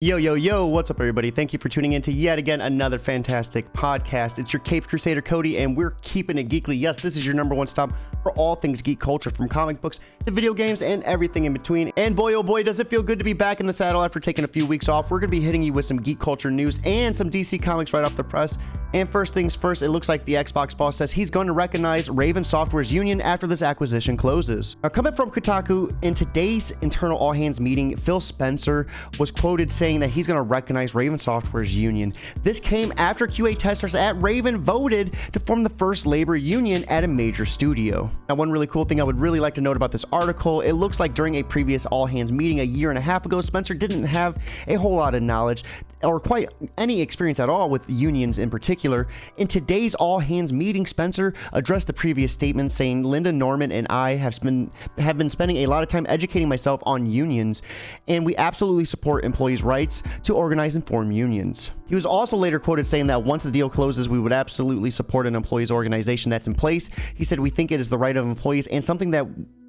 Yo, what's up, everybody? Thank you for tuning in to yet again another fantastic podcast. It's your Capes Crusader, Cody, and we're keeping it geekly. Yes, this is your number one stop for all things geek culture, from comic books to video games and everything in between. And boy, oh boy, does it feel good to be back in the saddle after taking a few weeks off. We're going to be hitting you with some geek culture news and some DC comics right off the press. And first things first, it looks like the Xbox boss says he's going to recognize Raven Software's union after this acquisition closes. Now, coming from Kotaku, in today's internal all-hands meeting, Phil Spencer was quoted saying that he's going to recognize Raven Software's union. This came after QA testers at Raven voted to form the first labor union at a major studio. Now, one really cool thing I would really like to note about this article, it looks like during a previous all-hands meeting a year and a half ago, Spencer didn't have a whole lot of knowledge or quite any experience at all with unions in particular. In today's all-hands meeting, Spencer addressed the previous statement saying, Linda Norman and I have been spending a lot of time educating myself on unions, and we absolutely support employees' rights to organize and form unions. He was also later quoted saying that once the deal closes, we would absolutely support an employees organization that's in place. He said, we think it is the right of employees and something that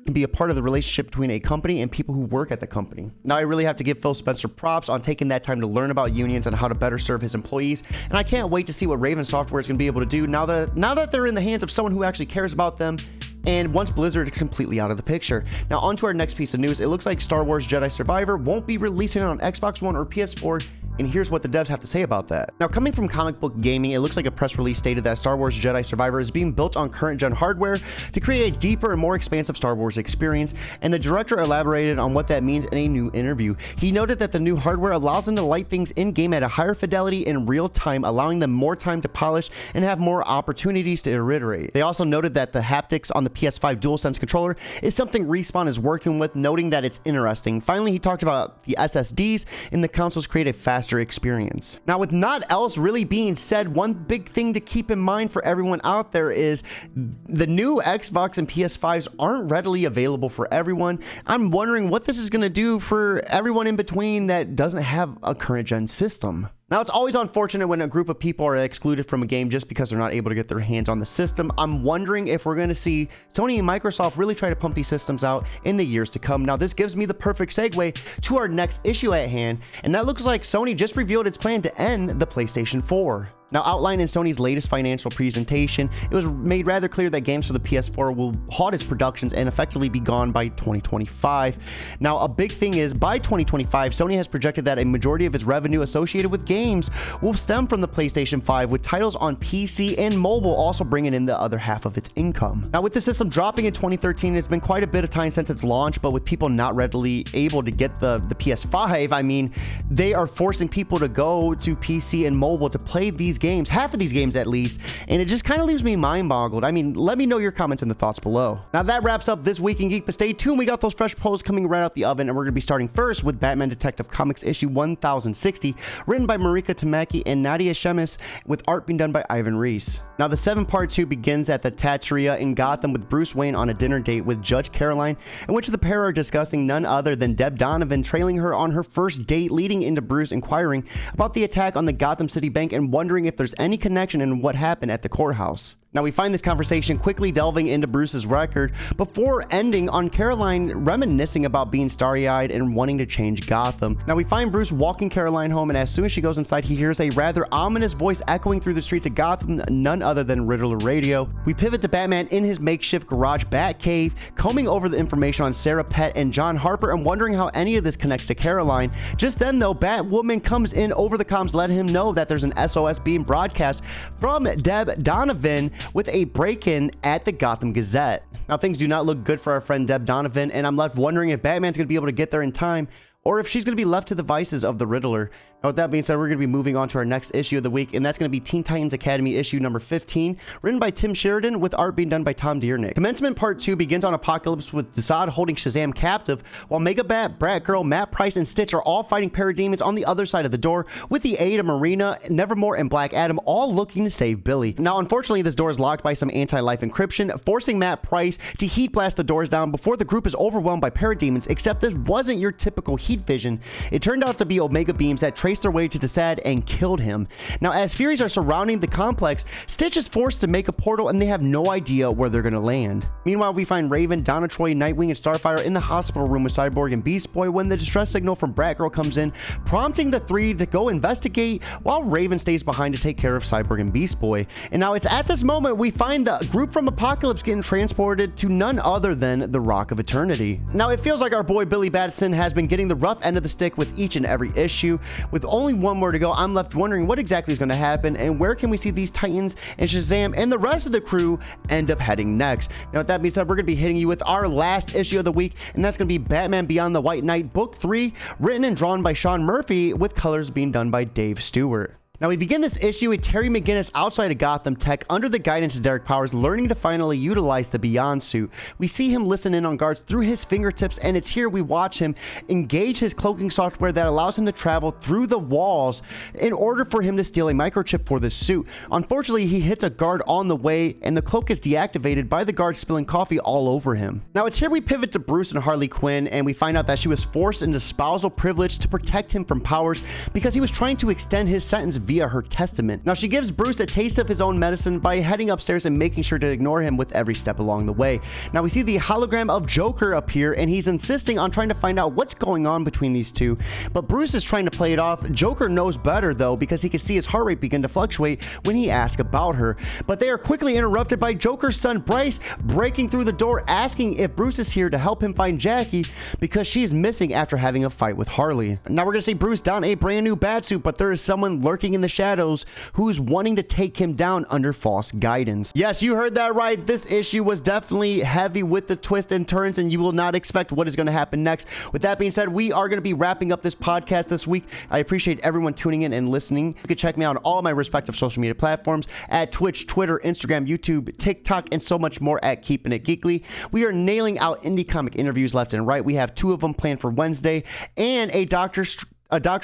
can be a part of the relationship between a company and people who work at the company. Now, I really have to give Phil Spencer props on taking that time to learn about unions and how to better serve his employees. And I can't wait to see what Raven Software is going to be able to do now that they're in the hands of someone who actually cares about them. And once Blizzard is completely out of the picture. Now, on to our next piece of news. It looks like Star Wars Jedi Survivor won't be releasing on Xbox One or PS4, and here's what the devs have to say about that. Now, coming from Comic Book Gaming, it looks like a press release stated that Star Wars Jedi Survivor is being built on current-gen hardware to create a deeper and more expansive Star Wars experience, and the director elaborated on what that means in a new interview. He noted that the new hardware allows them to light things in-game at a higher fidelity in real time, allowing them more time to polish and have more opportunities to iterate. They also noted that the haptics on the PS5 DualSense controller is something Respawn is working with, noting that it's interesting. Finally, he talked about the SSDs in the consoles create a faster experience. Now, with not else really being said, one big thing to keep in mind for everyone out there is the new Xbox and PS5s aren't readily available for everyone. I'm wondering what this is going to do for everyone in between that doesn't have a current gen system. Now, it's always unfortunate when a group of people are excluded from a game just because they're not able to get their hands on the system. I'm wondering if we're going to see Sony and Microsoft really try to pump these systems out in the years to come. Now, this gives me the perfect segue to our next issue at hand, and that looks like Sony just revealed its plan to end the PlayStation 4. Now, outlined in Sony's latest financial presentation, it was made rather clear that games for the PS4 will halt its productions and effectively be gone by 2025. Now, a big thing is, by 2025, Sony has projected that a majority of its revenue associated with games will stem from the PlayStation 5, with titles on PC and mobile also bringing in the other half of its income. Now, with the system dropping in 2013, it's been quite a bit of time since its launch, but with people not readily able to get the PS5, I mean, they are forcing people to go to PC and mobile to play these games, half of these games at least, and it just kind of leaves me mind-boggled. I mean, let me know your comments and the thoughts below. Now, that wraps up this week in Geek, but stay tuned. We got those fresh polls coming right out the oven, and we're going to be starting first with Batman Detective Comics issue 1060, written by Marika Tamaki and Nadia Shemis, with art being done by Ivan Reis. Now, the 7-part 2 begins at the Tatteria in Gotham with Bruce Wayne on a dinner date with Judge Caroline, in which the pair are discussing none other than Deb Donovan trailing her on her first date, leading into Bruce inquiring about the attack on the Gotham City Bank and wondering if there's any connection in what happened at the courthouse. Now, we find this conversation quickly delving into Bruce's record before ending on Caroline reminiscing about being starry-eyed and wanting to change Gotham. Now, we find Bruce walking Caroline home, and as soon as she goes inside, he hears a rather ominous voice echoing through the streets of Gotham, none other than Riddler Radio. We pivot to Batman in his makeshift garage Batcave, combing over the information on Sarah Pett and John Harper and wondering how any of this connects to Caroline. Just then, though, Batwoman comes in over the comms, letting him know that there's an SOS being broadcast from Deb Donovan with a break-in at the Gotham Gazette. Now, things do not look good for our friend Deb Donovan, and I'm left wondering if Batman's going to be able to get there in time, or if she's going to be left to the vices of the Riddler. Now, with that being said, we're going to be moving on to our next issue of the week, and that's going to be Teen Titans Academy issue number 15, written by Tim Sheridan, with art being done by Tom Diernick. Commencement Part 2 begins on Apocalypse with Desaad holding Shazam captive, while Megabat, Bratgirl, Matt Price, and Stitch are all fighting parademons on the other side of the door, with the aid of Marina, Nevermore, and Black Adam all looking to save Billy. Now, unfortunately, this door is locked by some anti-life encryption, forcing Matt Price to heat blast the doors down before the group is overwhelmed by parademons, except this wasn't your typical heat heat vision, it turned out to be Omega beams that traced their way to Desad and killed him. Now, as Furies are surrounding the complex, Stitch is forced to make a portal and they have no idea where they're gonna land. Meanwhile, we find Raven, Donna Troy, Nightwing, and Starfire in the hospital room with Cyborg and Beast Boy when the distress signal from Batgirl comes in, prompting the three to go investigate while Raven stays behind to take care of Cyborg and Beast Boy. And now it's at this moment we find the group from Apocalypse getting transported to none other than the Rock of Eternity. Now it feels like our boy Billy Batson has been getting the rough end of the stick with each and every issue. With only one more to go, I'm left wondering what exactly is going to happen and where can we see these Titans and Shazam and the rest of the crew end up heading next. Now with that being said, we're going to be hitting you with our last issue of the week, and that's going to be Batman Beyond the White Knight Book 3, written and drawn by Sean Murphy with colors being done by Dave Stewart. Now we begin this issue with Terry McGinnis outside of Gotham Tech under the guidance of Derek Powers, learning to finally utilize the Beyond suit. We see him listen in on guards through his fingertips, and it's here we watch him engage his cloaking software that allows him to travel through the walls in order for him to steal a microchip for this suit. Unfortunately, he hits a guard on the way and the cloak is deactivated by the guard spilling coffee all over him. Now it's here we pivot to Bruce and Harley Quinn, and we find out that she was forced into spousal privilege to protect him from Powers because he was trying to extend his sentence via her testament. Now she gives Bruce a taste of his own medicine by heading upstairs and making sure to ignore him with every step along the way. Now we see the hologram of Joker appear, and he's insisting on trying to find out what's going on between these two, but Bruce is trying to play it off. Joker knows better though, because he can see his heart rate begin to fluctuate when he asks about her, but they are quickly interrupted by Joker's son Bryce breaking through the door, asking if Bruce is here to help him find Jackie because she's missing after having a fight with Harley. Now we're gonna see Bruce don a brand new batsuit, but there is someone lurking in the shadows who's wanting to take him down under false guidance. Yes, you heard that right. This issue was definitely heavy with the twists and turns, and you will not expect what is going to happen next. With that being said, we are going to be wrapping up this podcast this week. I appreciate everyone tuning in and listening. You can check me out on all my respective social media platforms at Twitch, Twitter, Instagram, YouTube, TikTok, and so much more at Keeping It Geekly. We are nailing out indie comic interviews left and right. We have 2 of them planned for Wednesday, and a Doctor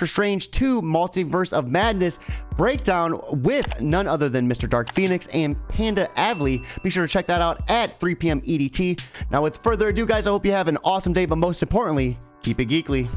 Strange 2 Multiverse of Madness breakdown with none other than Mr. Dark Phoenix and Panda Avli. Be sure to check that out at 3 p.m. EDT. Now, with further ado, guys, I hope you have an awesome day, but most importantly, keep it geekly.